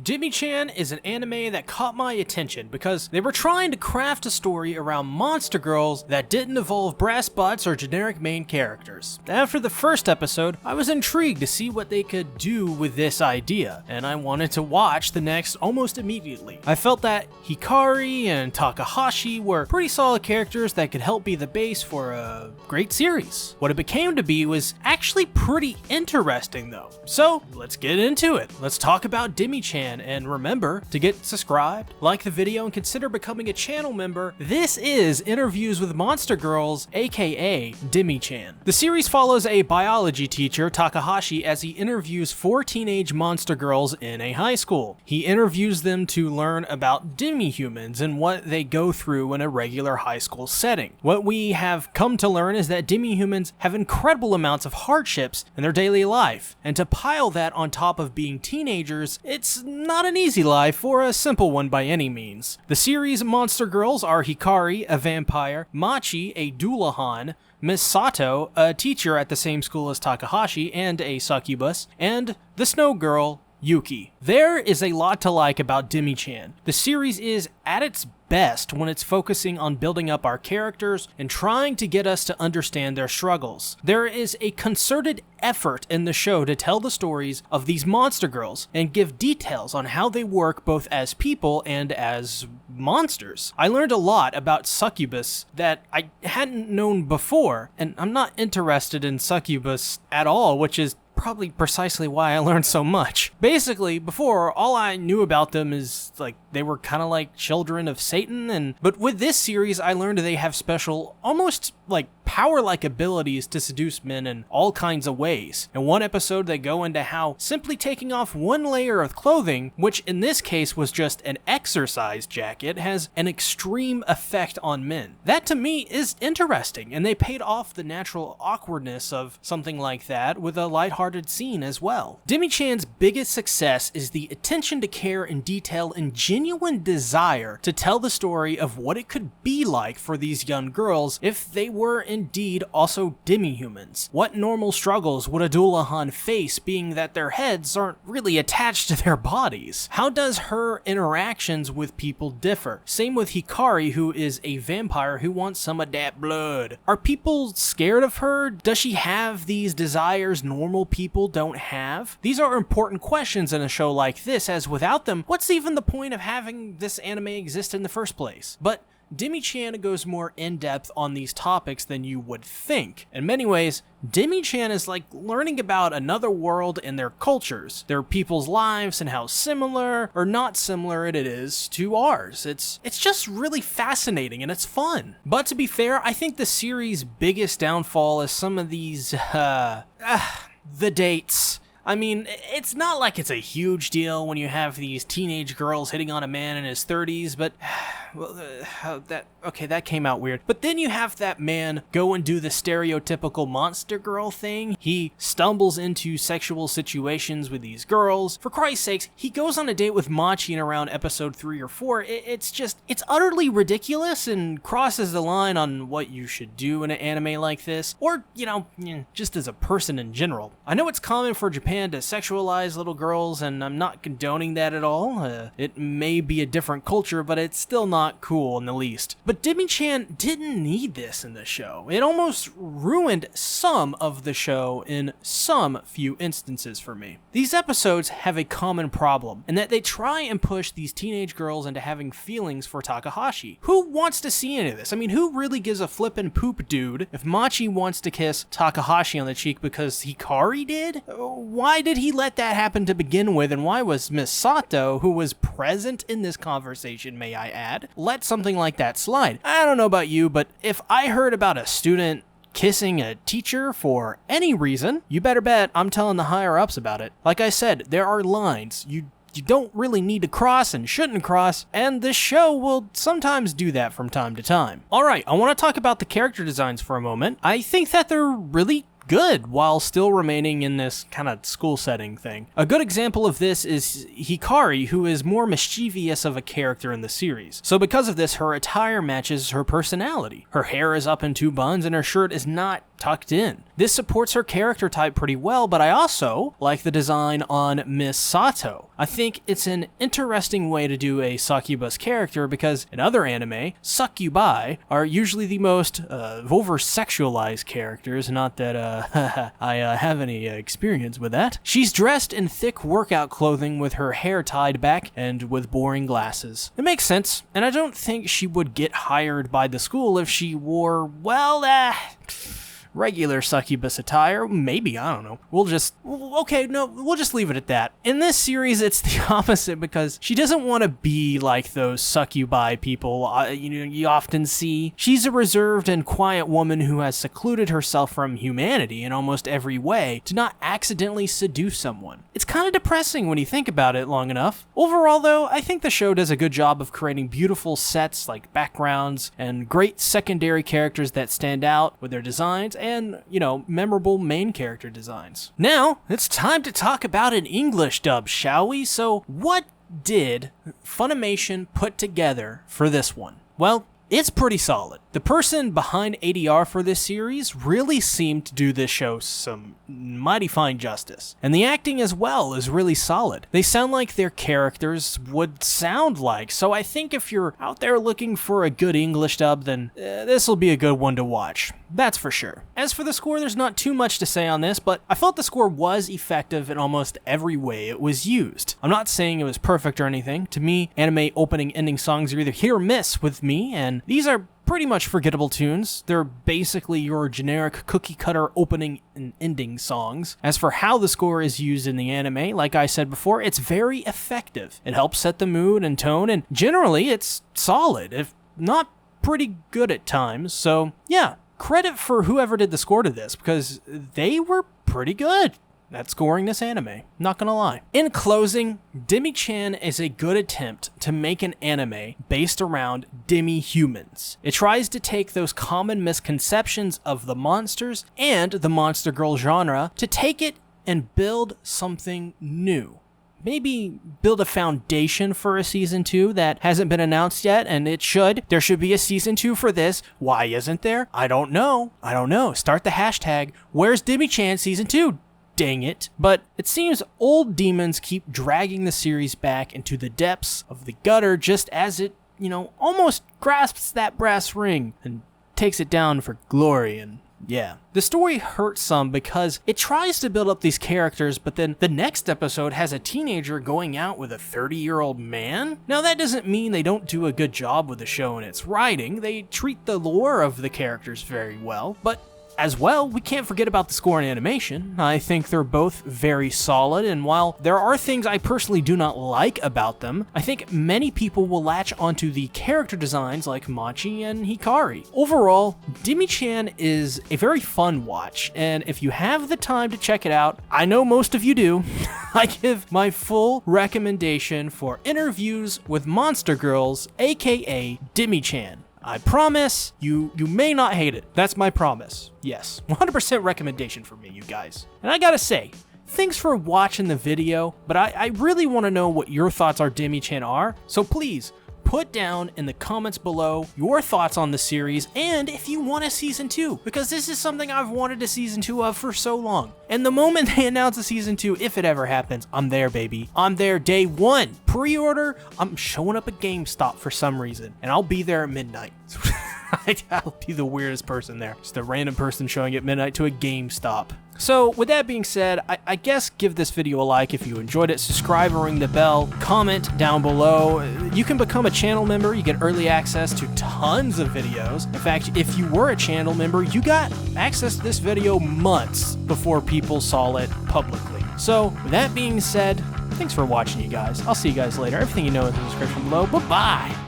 Demi-Chan is an anime that caught my attention because they were trying to craft a story around monster girls that didn't involve brass butts or generic main characters. After the first episode, I was intrigued to see what they could do with this idea, and I wanted to watch the next almost immediately. I felt that Hikari and Takahashi were pretty solid characters that could help be the base for a great series. What it became to be was actually pretty interesting though. So let's get into it. Let's talk about Demi-Chan, and remember to get subscribed, like the video, and consider becoming a channel member. This is Interviews with Monster Girls, aka Demi-Chan. The series follows a biology teacher, Takahashi, as he interviews 4 teenage monster girls in a high school. He interviews them to learn about demi-humans and what they go through in a regular high school setting. What we have come to learn is that demi-humans have incredible amounts of hardships in their daily life, and to pile that on top of being teenagers, it's not an easy life or a simple one by any means. The series' monster girls are Hikari, a vampire, Machi, a Dullahan, Miss Sato, a teacher at the same school as Takahashi and a succubus, and the snow girl, Yuki. There is a lot to like about Demi-Chan. The series is at its best when it's focusing on building up our characters and trying to get us to understand their struggles. There is a concerted effort in the show to tell the stories of these monster girls and give details on how they work both as people and as monsters. I learned a lot about succubus that I hadn't known before, and I'm not interested in succubus at all, which is probably precisely why I learned so much. Basically, before, all I knew about them is like they were kind of like children of Satan, but with this series I learned they have special, almost like power-like abilities to seduce men in all kinds of ways. In one episode they go into how simply taking off one layer of clothing, which in this case was just an exercise jacket, has an extreme effect on men. That to me is interesting, and they paid off the natural awkwardness of something like that with a lighthearted scene as well. Demi-Chan's biggest success is the attention to care and detail and genuine desire to tell the story of what it could be like for these young girls if they were indeed also demi-humans. What normal struggles would a Dullahan face, being that their heads aren't really attached to their bodies? How does her interactions with people differ? Same with Hikari, who is a vampire who wants some of that blood. Are people scared of her? Does she have these desires normal people don't have? These are important questions in a show like this, as without them, what's even the point of having this anime exist in the first place? But Demi-Chan goes more in-depth on these topics than you would think. In many ways, Demi-Chan is like learning about another world and their cultures, their people's lives, and how similar or not similar it is to ours. It's just really fascinating and it's fun. But to be fair, I think the series' biggest downfall is some of these, the dates. I mean, it's not like it's a huge deal when you have these teenage girls hitting on a man in his 30s, but well, that came out weird. But then you have that man go and do the stereotypical monster girl thing. He stumbles into sexual situations with these girls. For Christ's sakes, he goes on a date with Machi in around episode 3 or 4. It's utterly ridiculous and crosses the line on what you should do in an anime like this, or, just as a person in general. I know it's common for Japan to sexualize little girls, and I'm not condoning that at all. It may be a different culture, but it's still not cool in the least. But Demi-Chan didn't need this in the show. It almost ruined some of the show in some few instances for me. These episodes have a common problem, in that they try and push these teenage girls into having feelings for Takahashi. Who wants to see any of this? I mean, who really gives a flippin' poop dude if Machi wants to kiss Takahashi on the cheek because Hikari did? Why did he let that happen to begin with, and why was Miss Sato, who was present in this conversation, may I add, let something like that slide? I don't know about you, but if I heard about a student kissing a teacher for any reason, you better bet I'm telling the higher-ups about it. Like I said, there are lines you don't really need to cross and shouldn't cross, and this show will sometimes do that from time to time. Alright, I want to talk about the character designs for a moment. I think that they're really good while still remaining in this kind of school setting thing. A good example of this is Hikari, who is more mischievous of a character in the series. So because of this, her attire matches her personality. Her hair is up in 2 buns and her shirt is not tucked in. This supports her character type pretty well, but I also like the design on Miss Sato. I think it's an interesting way to do a succubus character because in other anime, succubi are usually the most over-sexualized characters, not that I have any experience with that. She's dressed in thick workout clothing with her hair tied back and with boring glasses. It makes sense, and I don't think she would get hired by the school if she wore, well, regular succubus attire. Maybe, I don't know. We'll just leave it at that. In this series, it's the opposite because she doesn't want to be like those succubi people you often see. She's a reserved and quiet woman who has secluded herself from humanity in almost every way to not accidentally seduce someone. It's kind of depressing when you think about it long enough. Overall, though, I think the show does a good job of creating beautiful sets like backgrounds and great secondary characters that stand out with their designs and, memorable main character designs. Now, it's time to talk about an English dub, shall we? So, what did Funimation put together for this one? Well, it's pretty solid. The person behind ADR for this series really seemed to do this show some mighty fine justice. And the acting as well is really solid. They sound like their characters would sound like, so I think if you're out there looking for a good English dub, then this will be a good one to watch. That's for sure. As for the score, there's not too much to say on this, but I felt the score was effective in almost every way it was used. I'm not saying it was perfect or anything. To me, anime opening ending songs are either hit or miss with me, and these are pretty much forgettable tunes. They're basically your generic cookie-cutter opening and ending songs. As for how the score is used in the anime, like I said before, it's very effective. It helps set the mood and tone, and generally it's solid, if not pretty good at times. So yeah, credit for whoever did the score to this, because they were pretty good at scoring this anime, not gonna lie. In closing, Demi-Chan is a good attempt to make an anime based around demi-humans. It tries to take those common misconceptions of the monsters and the monster girl genre to take it and build something new. Maybe build a foundation for a season 2 that hasn't been announced yet, and it should. There should be a season 2 for this. Why isn't there? I don't know. Start the hashtag, where's Demi-Chan season 2? Dang it. But it seems old demons keep dragging the series back into the depths of the gutter just as it, almost grasps that brass ring and takes it down for glory. And yeah, the story hurts some because it tries to build up these characters, but then the next episode has a teenager going out with a 30-year-old man. Now that doesn't mean they don't do a good job with the show and its writing. They treat the lore of the characters very well, but as well, we can't forget about the score and animation. I think they're both very solid, and while there are things I personally do not like about them, I think many people will latch onto the character designs like Machi and Hikari. Overall, Demi-Chan is a very fun watch, and if you have the time to check it out, I know most of you do, I give my full recommendation for Interviews with Monster Girls, aka Demi-Chan. I promise you may not hate it. That's my promise. Yes, 100% recommendation for me, you guys. And I gotta say, thanks for watching the video, but I really want to know what your thoughts on Demi-Chan are, so please put down in the comments below your thoughts on the series and if you want a season 2, because this is something I've wanted a season 2 of for so long. And the moment they announce a season 2, if it ever happens, I'm there, baby. I'm there day one. Pre-order, I'm showing up at GameStop for some reason, and I'll be there at midnight. I'll be the weirdest person there. Just a random person showing at midnight to a GameStop. So with that being said, I guess give this video a like if you enjoyed it, subscribe and ring the bell, comment down below. You can become a channel member, you get early access to tons of videos. In fact, if you were a channel member, you got access to this video months before people saw it publicly. So with that being said, thanks for watching, you guys. I'll see you guys later. Everything you know is in the description below. Bye-bye!